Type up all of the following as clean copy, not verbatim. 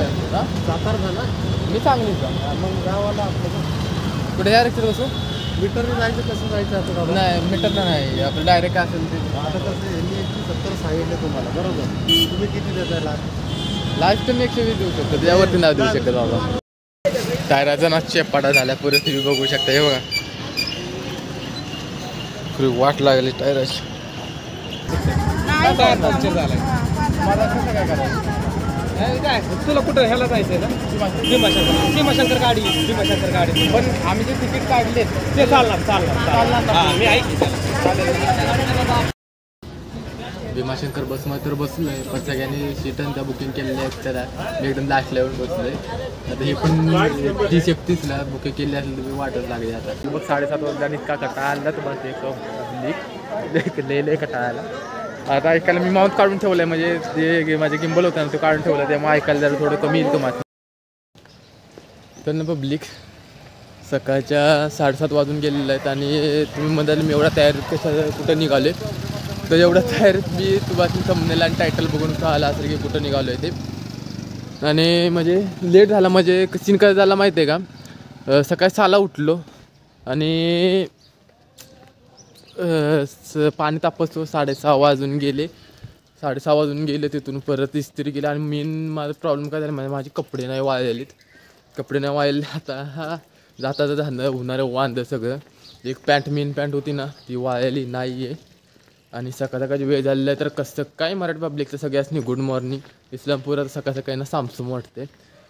आहे सातारा ना मी सांगलीचा. मग गावाला आपलं कुठे या रिक्षा बसू? मीटरने जायचं कसं जायचं आता दादा? नाही मीटरला नाही आपलं डायरेक्ट असेल ते. आता कसं यांनी 170 सांगितलं तुम्हाला बरोबर, तुम्ही किती देताय लास्ट मी 120 देऊ शकतो, त्यावरती नाही देऊ शकत बाबा. टायराचा ना चेपाटा झाल्या परिस्थिती बघू शकता. हे बघा वाट लागली टायराची. टायर पंक्चर झालाय. मला कसं काय करायचं? काय तुला कुठं ह्याला जायचंय ना? भीमाशंकर गाडी पण आम्ही जे तिकीट काढले ते चालणार मी ऐक. भीमाशंकर बसमध्ये तर बसलोय, पण सगळ्यांनी सीट त्या बुकिंग केलेल्या आहेत. त्याला मी एकदम लास्ट लेवल बसलोय. आता हे पण 30-31ला बुकिंग केली असेल तर मी वाटत लागली. आता मग 7:30 वाजता इतका कटाळा आला तर बस एक लय कटाळा आला. आता ऐकायला मी माउथ काढून ठेवलं आहे, म्हणजे जे माझे गिंबल होतं ना तो काढून ठेवलं, त्यामुळे ऐकायला जरा थोडं कमी येईल तुम्हाला. तर ना पब्लिक सकाळच्या 7:30 वाजून गेलेलं आहेत आणि तुम्ही म्हणाल मी एवढा तयार कुठं निघाले, तर एवढा तयार मी तुम्हाला थंबनेल आणि टायटल बघून कळालं असेल की कुठं निघालो आहे ते. आणि म्हणजे लेट झाला, म्हणजे सीन काय झाला माहिती आहे का, सकाळी 6ला उठलो आणि पाणी तापसतो 6:30 वाजून गेले. 6:30 वाजून गेले. तिथून परत इस्त्री केली आणि मेन माझा प्रॉब्लेम काय झाला, माझे कपडे नाही वाळलेलीत. कपडे नाही वाळले. आता हा जाता जाता होणारं वांदं सगळं. एक मेन पॅन्ट होती ना ती वाळलेली नाही आहे. आणि सकाळी वेळ झालेला आहे. तर कसं काय मराठी पब्लिकचं सगळ्यांनी गुड मॉर्निंग. इस्लामपुरात सकाळी ना सामसूम वाटते.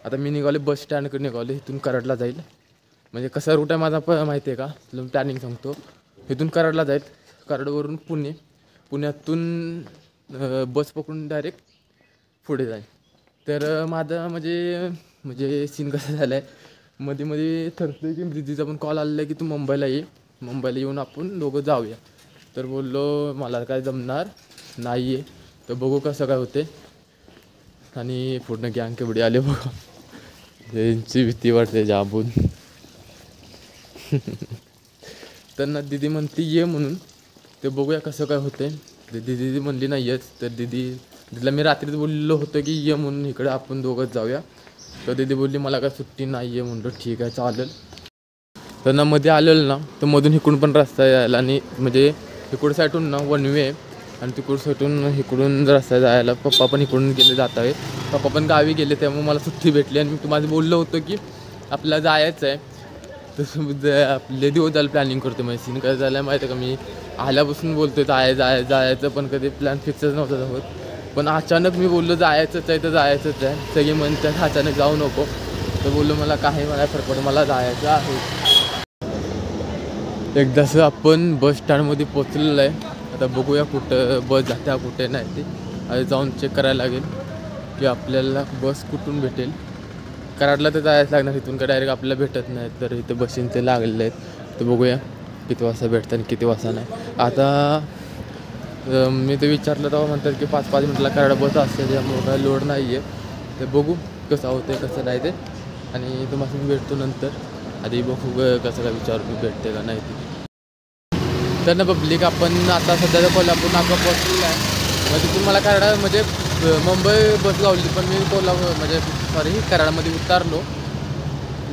आता मी निघाले बस स्टँडकडे निघाले, इथून कराडला जाईल. म्हणजे कसा रूट आहे माझा माहिती आहे का, प्लॅनिंग सांगतो. इथून कराडला जाईल, कराडवरून पुण्यातून बस पकडून डायरेक्ट पुढे जाईल. तर माझं म्हणजे सीन कसं झालं आहे, मध्ये ठरतं की दिदीचा पण कॉल आलेला आहे की तू मुंबईला येऊन आपण दोघं जाऊया. तर बोललो मला काय जमणार नाही आहे, तर बघू कसं काय होते. आणि पूर्ण गँग केवढी आले बघा, यांची भीती वाटते जाबून. तर ना दिदी म्हणते ये म्हणून, ते बघूया कसं काय होते. दिदी म्हणली नाही येच, तर दिदीला मी रात्रीच बोललेलो होतं की ये म्हणून इकडे आपण दोघंच जाऊया. तर दिदी बोलली मला काय सुट्टी नाही आहे. म्हणलं ठीक आहे चालेल. तर ना मध्ये आलेलं ना तर मधून इकडून पण रस्ता यायला, आणि म्हणजे इकडून साईडून ना वन वे आहे आणि तिकडून साईडून इकडून रस्ता जायला. पप्पा पण इकडून गेले जात आहे. पप्पा पण गावी गेले, त्यामुळे मला सुट्टी भेटली. आणि मी तुम्हाला बोललो होतो की आपल्याला जायचं आहे. तसं आपले दिवस झालं प्लॅनिंग करतो. म्हणजे सीन काय झालं माहिती आहे का, मी आल्यापासून बोलतो जायचं पण कधी प्लॅन फिक्सच नव्हता होत. पण अचानक मी बोललो जायचंच आहे तर जायचंच आहे. सगळे म्हणतात अचानक जाऊ नको, तर बोललो मला फरक पडतो, मला जायचं आहे. एकदाच आपण बस स्टँडमध्ये पोचलेलं आहे. आता बघूया कुठं बस जात्या कुठे नाही ते आधी जाऊन चेक करायला लागेल की आपल्याला बस कुठून भेटेल. कराडला तर जायचं लागणार, इथून का डायरेक्ट आपल्याला भेटत नाही. तर इथं बसीन ते लागलेले आहेत, तर बघूया किती वाजता भेटतं आणि किती वाजता नाही. आता मी ते विचारलं तेव्हा म्हणतात की 5-5 मिनिटाला कराड बस असते, त्यामुळं काय लोड नाही आहे. ते बघू कसं होतं कसं नाही ते, आणि तुम्हाला मी भेटतो नंतर. आधी बघू कसं काय विचारून भेटते का नाही ते. तर ना पब्लिक आपण आता सध्या कोल्हापूर नाका पोचलेलं आहे. मग तिथून मला कराड म्हणजे मुंबई बस लावली, पण मी कराडमध्ये उतारलो.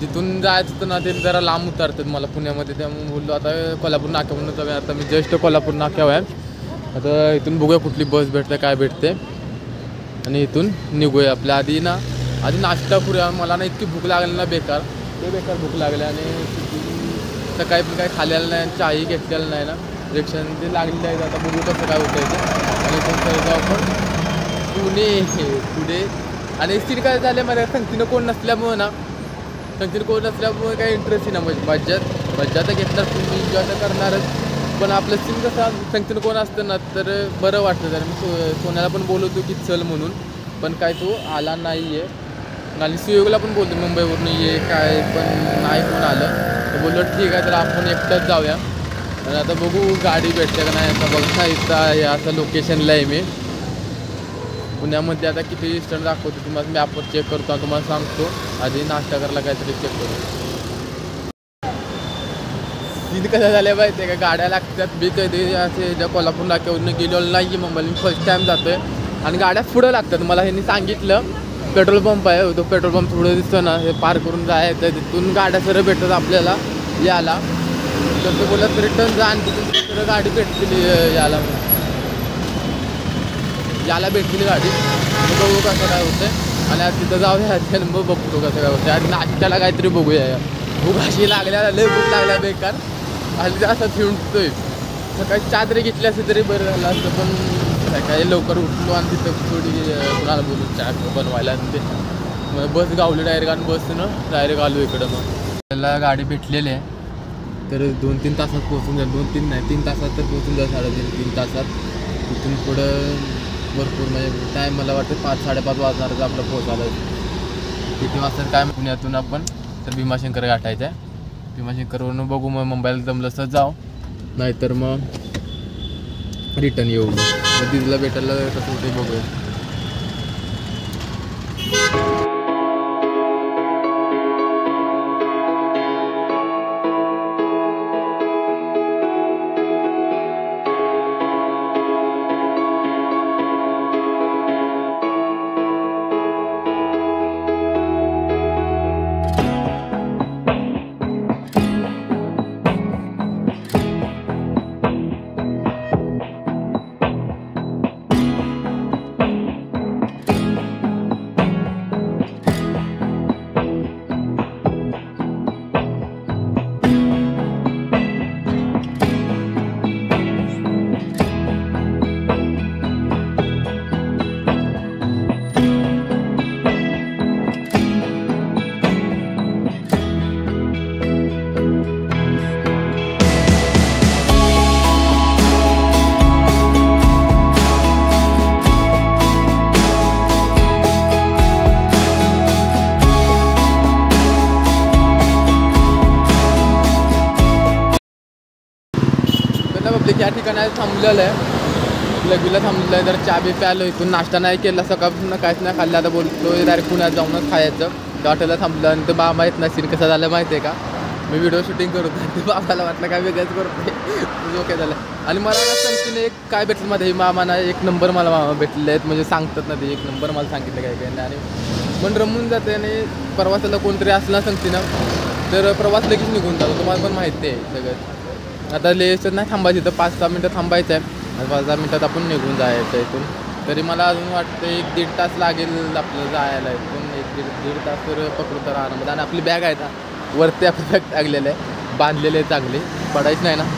जिथून जायचं होतं ना ते जरा लांब उतारतात मला पुण्यामध्ये, त्यामुळे बोललो आता कोल्हापूर नाक्यावरून जाऊया. आता मी जस्ट कोल्हापूर नाक्यावर आहे. आता इथून बघूया कुठली बस भेटते काय भेटते, आणि इथून निघूया. आपल्या आधी नाश्ता करूया. मला ना इतकी भूक लागली ना बेकार भूक लागली, आणि सकाळी पण काही खाल्लेलं नाही, चाही घेतलेलं नाही ना. रिक्षाने ते लागलेलं आहे. आता बघू कसं काय होतं इथे. आणि इथून जाऊ आपण पुढे. आणि सीट काय झालं मला संगतीनं कोण नसल्यामुळे काही इंटरेस्ट ना. म्हणजे मज्जा तर घेतणार, तुम्ही एन्जॉय तर करणारच, पण आपलं सीन कसं संगतीनं कोण असतं ना तर बरं वाटतं. जरा मी सोन्याला पण बोलवतो की चल म्हणून, पण काय तो आला नाही आहे. आणि सुयोगला पण बोलतो मुंबईवरून ये काय, पण नाही कोण आलं. तर बोललो ठीक आहे तर आपण एकटंच जाऊया. आणि आता बघू गाडी भेटते का नाही. आता बघा इथं असं लोकेशनला आहे मी पुण्यामध्ये. आता किती डिस्टन्स दाखवतो तुम्हाला मॅपवर चेक करतो आणि तुम्हाला सांगतो. आधी नाश्ता करायला काहीतरी चेक करू. सीन कसं झालं माहिती आहे का, गाड्या लागतात. मी कधी असे ज्या कोल्हापूर नाक्यावरून गेलेलो नाही आहे मुंबईला, मी फर्स्ट टाईम जातो आहे. आणि गाड्या पुढं लागतात. मला ह्यांनी सांगितलं पेट्रोल पंप आहे. तो पेट्रोल पंप थोडं दिसतं ना, हे पार करून जायचं, तिथून गाड्या सरळ भेटतात आपल्याला याला. तर ते बोलत रिटर्न जा आणि तिथून सरळ गाडी भेटतील याला भेटलेली गाडी. बघू कसं काय होतं आणि आज तिथं जाऊया आणि मग बघतो कसं काय होतं. आणि नाश्त्याला काहीतरी बघूया. भूक अशी लागल्या, लय भूक लागल्या बेकार आणि जास्त फिरतोय. सकाळी चहा तरी घेतली असते तरी बरं झालं असतं, पण सकाळी लवकर उठलो आणि तिथं थोडी कुणाला बोलून चहा बनवायला आणि ते मग बस गावली डायरेक्ट आणि बसनं डायरेक्ट आलो इकडं. मग त्याला गाडी भेटलेली आहे तर 2-3 तासात पोहोचून जाईल. 2-3 नाही 3 तासात तर पोहोचून जाईल. 3.5 तासात तिथून पुढं भरपूर म्हणजे टाईम मला वाटतं 5-5:30 वाजणारच आपलं पोहोचायला. किती वाजता काय पुण्यातून आपण तर भीमाशंकर गाठायचं आहे. भीमाशंकरवरून बघू मग मुंबईला जमलं तर जाऊ, नाहीतर मग रिटर्न येऊ. मग दिदीला भेटायला कसं होते बघूया. पब्लिक या ठिकाणी थांबलेलं आहे, लगीला थांबलेलं आहे. जर चहा बी प्यालो, इथून नाश्ता नाही केला, सकाळपासून काहीच नाही खाल्लं. आता बोलतो डायरेक्ट पुण्यात जाऊनच खायचं. त्या हॉटेलला थांबलं आणि ते बाबा येत नाही. सीन कसं झालं माहिती आहे का, मी व्हिडिओ शूटिंग करत होतो, ते बाबाला वाटलं काय वेगळंच करतो ओके झालं. आणि मला संस्थेने एक काय भेटलं मध्ये मामाना 1 नंबर मला मामा भेटलेले आहेत, म्हणजे सांगतात ना ते 1 नंबर मला सांगितलं काय काय. आणि पण रमून जाते आणि प्रवासाला कोणतरी असला सांगते ना तर प्रवास लगेच निघून जातो. तुम्हाला पण माहिती आहे सगळं. आता लेचं नाही थांबायचं, इथं 5-6 मिनटं थांबायचं आहे आणि 5-10 मिनटात आपण निघून जायचं आहे इथून. तरी मला अजून वाटतं 1-1.5 तास लागेल आपलं जायला. इथून 1-1.5 तास तर पकडू तर आरामात. आणि आपली बॅग आहे ना वरती आपली बॅग टाकलेलं आहे, बांधलेले आहे चांगले, पडायचं नाही ना.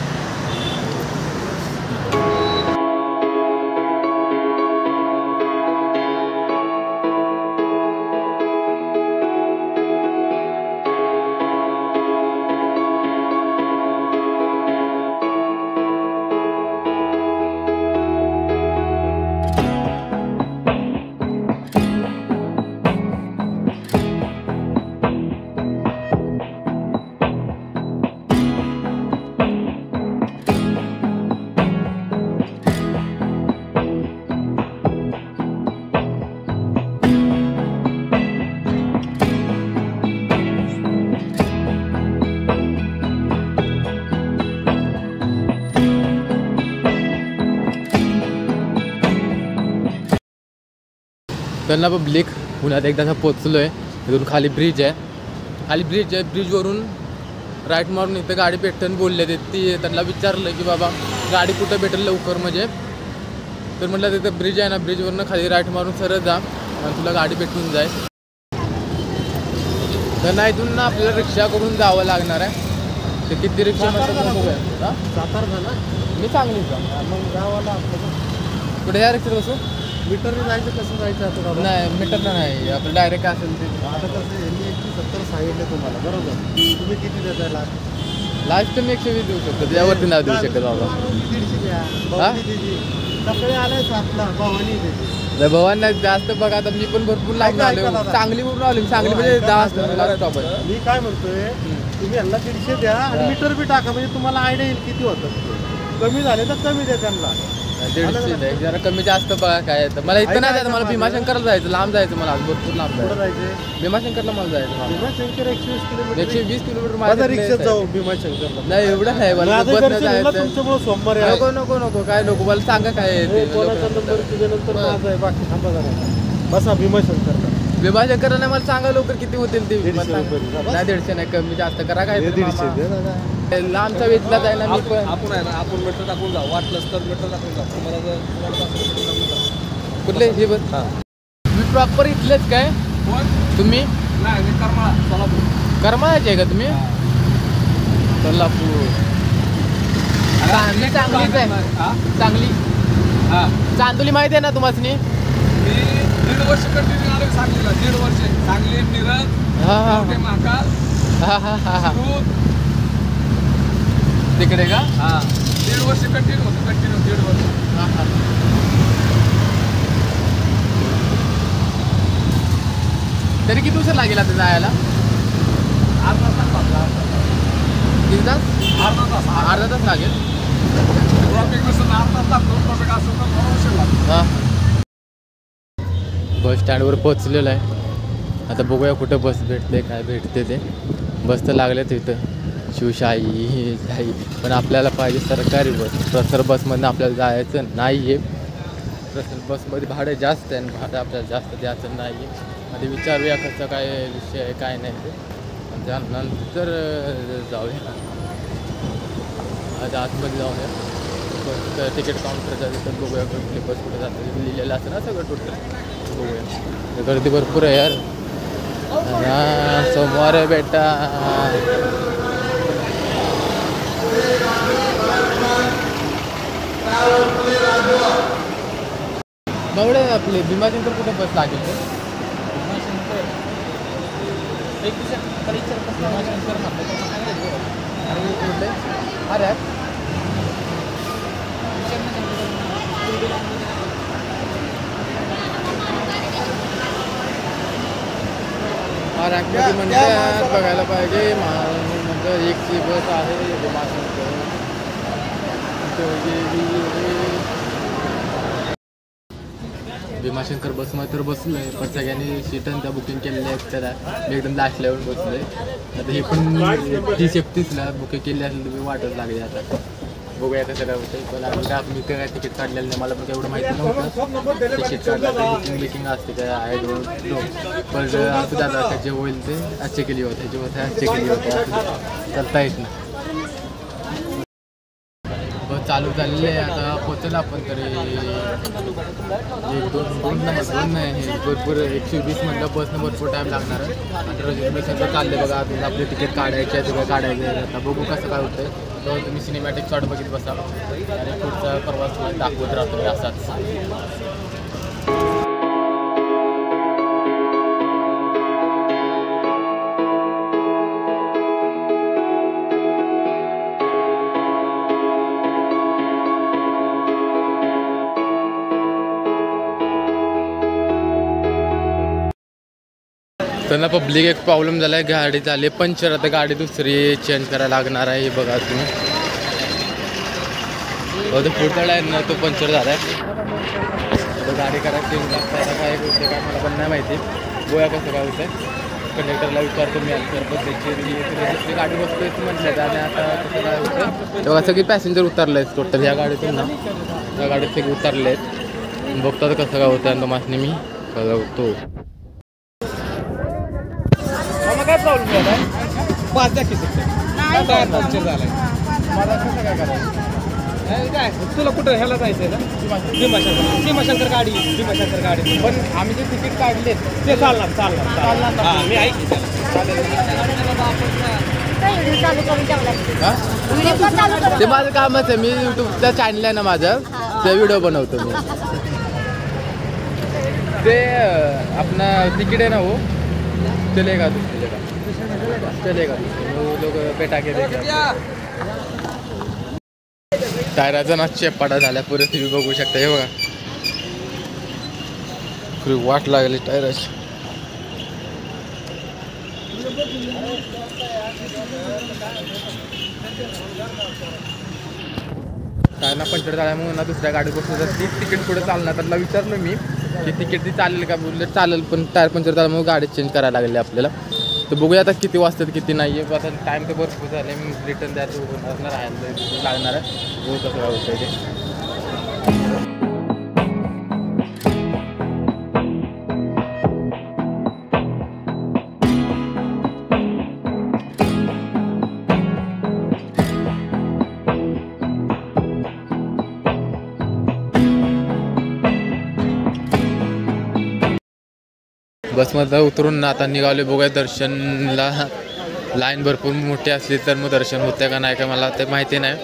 त्यांना पब्लिक पुण्यात एकदा पोचलो आहे. तिथून खाली ब्रिज आहे, ब्रिजवरून राईट मारून इथं गाडी भेटतं बोलले ते. ती त्यांना विचारलं की बाबा गाडी कुठं भेटेल लवकर म्हणजे, तर म्हटलं तिथं ब्रिज आहे ना, ब्रिजवरून खाली राईट मारून सरळ जा आणि तुला गाडी भेटून जाईल. तर नाही इथून ना आपल्याला रिक्षा करून जावं लागणार आहे. ते किती रिक्षा सातारा झाला मी सांगली का मग गावाला कुठे या रिक्षात बसू. मीटरने जायचं कसं जायचं आता नाही मीटरनं नाही, आपलं डायरेक्ट असेल ते. आता कसं यांनी 170 सांगितलं तुम्हाला बरोबर, तुम्ही किती देताय लास्ट मी 120 देऊ शकतो, त्यावरती नाही देऊ शकत बाबा. 150 घ्या. सकाळी आलाय 7ला भवानी देते. भवान नाही जास्त बघा. आता मी पण भरपूर लांब आलो, सांगली वरून आलो. सांगली म्हणजे 10 स्टॉप आहे. मी काय म्हणतोय, तुम्ही यांना 150 द्या आणि मीटर बी टाका, म्हणजे तुम्हाला आयडिया येईल किती होतं. कमी झाले तर कमी द्या त्यांना. 150 जरा कमी जास्त बघा काय. मला इथं नाही जायचं, मला भीमाशंकरला जायचं, लांब जायचं मला, भरपूर लांब जायचं. भीमाशंकरला मला जायचं. भीमाशंकर 120 किलोमीटर. 120 किलोमीटर माझ्या रिक्षात जाऊ भीमाशंकरला. नाही एवढं नाही मला, तुमच्यामुळे सोमवारी नको नको नको काय नको मला सांगा काय. कोणाचा नंबर तुझ्यानंतर माझा आहे, बाकी थांबा जरा. बसा भीमाशंकरला. भीमाशंकरांना मला सांगा लवकर किती होतील ते. 150 रुपये. नाही 150 नाही, कमी जास्त करा काय. 150 लांबचा वेचला जाय ना मी पण. आपण आहे ना, आपण मीटर टाकून जाऊ, वाटलंच तर मीटर टाकून जाऊ. तुम्हाला कुठले हे बघ. तुम्ही प्रॉपर इथलेच काय तुम्ही? नाही मी करमाळा सोलापूर. करमाळ्याचे आहे का तुम्ही? सोलापूर चांगलीच आहे. चांगली चांदोली माहिती आहे ना तुम्हाला? मी 1.5 वर्ष कंटिन्यू आलो सांगलीला. 1.5 वर्ष सांगली, मिरज, हा हा महाकाल, हा हा हा हा दूध. तिकडे का? 1.5 वर्ष कंटिन्यू होतो. 1.5 वर्ष. हा हा. तरी किती दिवस लागेल आता जायला? अर्धा तास लागला. किती तास? अर्धा तास. अर्धा तास लागेल. ट्रॉफिक नसेल तर अर्धा तास लागतो. ट्रॉफिक असेल तर 2 वर्ष लागतो. हां. बस स्टँडवर पोचलेलं आहे. आता बघूया कुठं बस भेटते, काय भेटते ते. बस तर लागलेच इथं, शिवशाही शाही. पण आपल्याला पाहिजे सरकारी बस. प्रसर बसमधनं आपल्याला जायचं नाही आहे. प्रसर बसमध्ये भाडं जास्त आहे आणि भाडं आपल्याला जास्त द्यायचं नाही आहे. मध्ये विचारूया कसं काय विषय आहे काय नाही ते. त्यानंतर जाऊया. आज आतमध्ये जाऊया. बस तिकीट काउंटरच्या तिथं बघूया कुठली बस कुठे जाते. लिहिलेलं असतं ना सगळं टोटल. बघूया. गर्दी भरपूर आहे यार. सोमवार आहे बेटा. बघडे आपले भीमाशंकर कुठे बस लागेल ते? अरे और ॲक्च्युली म्हणजे बघायला पाहिजे. म्हणजे एक सी बस आहे भीमाशंकर. भीमाशंकर बसमध्ये तर बसलो आहे, पण सगळ्यांनी सीटन त्या बुकिंग केलेल्या आहेत. त्याला मी एकदम लास्टला येऊन बसलो आहे. आता हे पण 30-31ला बुकिंग केली असेल तुम्ही वाटत लागली. आता बघूया कसं काय होतं. पण अजून काय मी काय तिकीट काढलेलं नाही. मला पण एवढं माहिती नव्हतं तिकीट काढलं बुकिंग असते काय. I don't know. पण असं दादा जे होईल ते आजचे केली होते, जे होते आजचे केली होते. चालता येत नाही. बस चालू झालेली आहे. आता पोचलं आपण तरी 1-2 नाही हे भरपूर 120 म्हणलं बसनं भरपूर टाईम लागणार आहे. आता रिझर्वेशनचं चाललं बघा. अजून आपले तिकीट काढायचे आहे, सगळं काढायचं आहे. आता बघू कसं काय होतं. तर तुम्ही सिनेमॅटिक शॉट बघित बसा आणि पुढचा प्रवास दाखवत राहतो मी असाच. त्यांना पब्लिक एक प्रॉब्लेम झाला आहे. गाडी झाली पंक्चर. आता गाडी दुसरी चेंज करायला लागणार आहे. हे बघा तुम्ही. तो पुढचा आहे ना तो पंक्चर झाला आहे. आता गाडी करायला चेंज लागतं. काय होतं काय मला पण नाही माहिती. गोया कसं काय होतं. कंडक्टरला विचारतो मी सर बसायची दुसरी गाडी बसतोय म्हटलं. आणि आता कसं काय होतं तेव्हा सगळे पॅसेंजर उतरले आहेत टोटल ह्या गाडीतून ना. त्या गाडीत सगळे उतरले आहेत. बघतात कसं काय होतं. आणि मासने मी कळवतो. काय प्रॉब्लेम झाला? पाच द्या की काय पंक्चर झालाय. मला कसं काय करायचं? काय तुला कुठं ह्याला जायचंय ना? भीमाशंकर गाडी. भीमाशंकर गाडी. पण आम्ही जे तिकीट काढले ते चालणार. मी ऐक ते माझं कामच आहे. मी यूट्यूबचा चॅनल आहे ना माझं, ते व्हिडिओ बनवतो मी. ते आपला तिकीट आहे ना हो चलेगा चलेगा वो लोग बेटा के देगा. टायराचा ना चेपाटा झाल्या पुरे तुम्ही बघू शकता. हे बघा पुरी वाट लागली टायराची. टायरना पंक्चर झाल्यामुळे ना दुसऱ्या गाडी बसली तर ती तिकीट पुढे चालणार. त्याला विचारलं मी की तिकीट ती चालेल का. बोलले चालेल पण टायर पंक्चर झाल्यामुळे गाडी चेंज करायला लागली आपल्याला. तर बघूया आता किती वाजतात किती नाही आहे. आता टाईम तर भरपूर झाले. मी रिटर्न द्यायचं राहायला लागणार आहे. बघू कसं काय होतं ते. बसमधनं उतरून आता निघालो. बघूया दर्शनला लाईन भरपूर मोठी असली तर मग दर्शन होतं का नाही का मला ते माहिती नाही.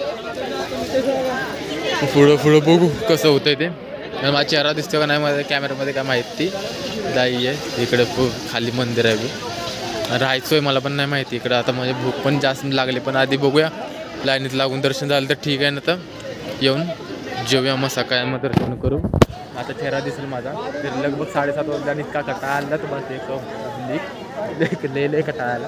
पुढं बघू कसं होतंय ते. माझा चेहरा दिसतो का नाही माझ्या कॅमेऱ्यामध्ये काय माहिती नाही आहे. इकडे खाली मंदिर आहे. राहायचं आहे मला पण नाही माहिती इकडं. आता म्हणजे भूक पण जास्त लागली पण आधी बघूया लाईनीत लागून दर्शन झालं तर ठीक आहे ना. तर येऊन जेवूया मग सकाळी मग दर्शन करू. आता चेहरा दिसेल माझा. तर लगभग 7:30 वाजता इतका कटाळा आला तर बस एक लय कटाळा आला.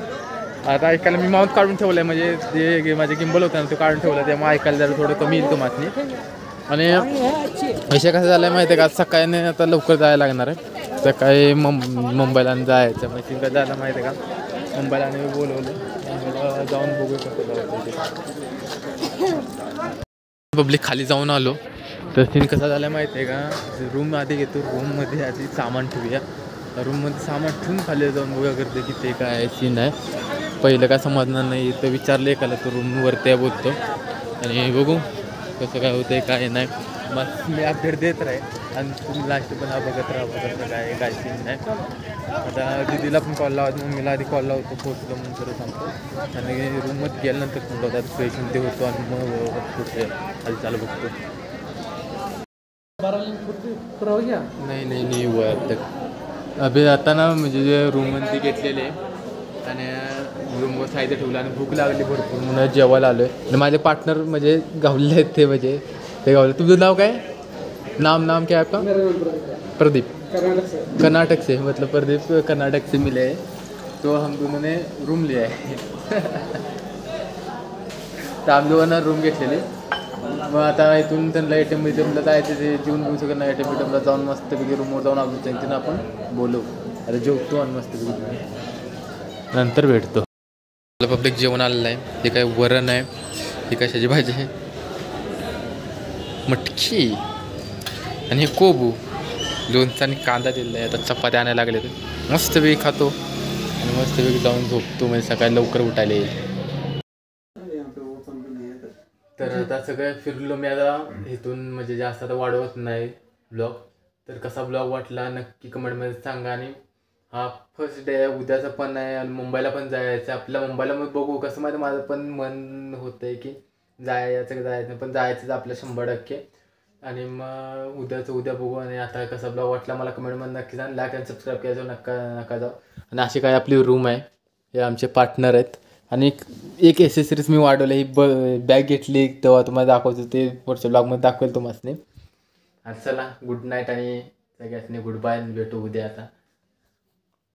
आता ऐकायला मी माउथ काढून ठेवलं आहे म्हणजे जे माझे गिंबल होतं ना तो काढून ठेवला त्यामुळे ऐकायला जरा थोडं कमी येईल तुम्हाला. आणि विषय कसं झालं आहे माहिती आहे का सकाळी आता लवकर जायला लागणार आहे. सकाळी मुंबईला जायचं म्हणजे कसं झालं माहिती आहे का मुंबईला आणि बोलवलं मुंबईला जाऊन बघू कसं पब्लिक खाली जाऊन आलो. तर सीन कसा झाला माहिती आहे का रूम आधी घेतो. रूममध्ये आधी सामान ठेवूया. रूममध्ये सामान ठेवून खाली जाऊन बघूया करते की ते काय सीन आहे. पहिलं काय समजणार नाही तर विचारलं एकाला तो रूमवरती बोलतो आणि बघू कसं काय होतं काय नाही. मग मी अपडेट देत राहील आणि तुम्ही लास्ट पण बघत राहा कसं काय सीन नाही. आता दीदीला पण कॉल लावतो मम्मीला आधी कॉल लावतो पोचलो म्हणून खरं सांगतो. आणि रूममध्ये गेल्यानंतर फोन लावतात पेशंट ते होतो आणि मग पुढे हालचाल बघतो. नाही वर अभि आता ना म्हणजे जे रूममध्ये घेतलेले आणि रूमवर साहित्य ठेवलं आणि भूक लागली भरपूर म्हणून जेवायला आलो आहे. आणि माझे पार्टनर म्हणजे गावले आहेत ते म्हणजे ते गावले. तुमचं नाव काय नाम क्या है आपका? प्रदीप कर्नाटक से मतलब प्रदीप कर्नाटक से मिले हैं. तो हम दोनों ने रूम लिया है. तर आम्ही दोघांना रूम घेतलेली. मग आता इथून त्यांना ATM जायचं ते जेवून घेऊ सगळ्यांना ATM जाऊन मस्तपैकी रूमवर जाऊन आपण त्यांना आपण बोलू. अरे जेवतो आणि मस्तपैकी नंतर भेटतो. पब्लिक जेवण आलेलं आहे. हे काय वरण आहे हे कशाची भाजी आहे मटकी आणि हे कोबू लोणचं आणि कांदा दिलेला आहे. आता चपात्या आणायला लागले तर मस्तपैकी खातो आणि मस्तपैकी जाऊन झोपतो म्हणजे सकाळी लवकर उठायला येईल. तर आता सगळं फिरलो मी आता इथून म्हणजे जास्त आता वाढवत नाही ब्लॉग. तर कसा ब्लॉग वाटला नक्की कमेंटमध्ये सांगा. आणि हा फर्स्ट डे आहे उद्याचं पण आहे आणि मुंबईला पण जायचं आपल्या मुंबईला मग बघू कसं माहिती माझं पण मन होतं आहे की जायचं पण जायचंच आपलं 100%. आणि मग उद्या बघू. आणि आता कसा ब्लॉग वाटला मला कमेंटमध्ये नक्की सांग. लाईक आणि सबस्क्राईब करायचं नका जाऊ. आणि अशी काय आपली रूम आहे हे आमचे पार्टनर आहेत. आणि एक एसेसरीज मी वाढवलं ही बॅग घेतली तेव्हा तुम्हाला दाखवतो ते पुढच्या ब्लॉगमध्ये दाखवेल तुम्हाला. आणि चला गुड नाईट आणि सगळ्यांनी गुड बाय. भेटू उद्या आता.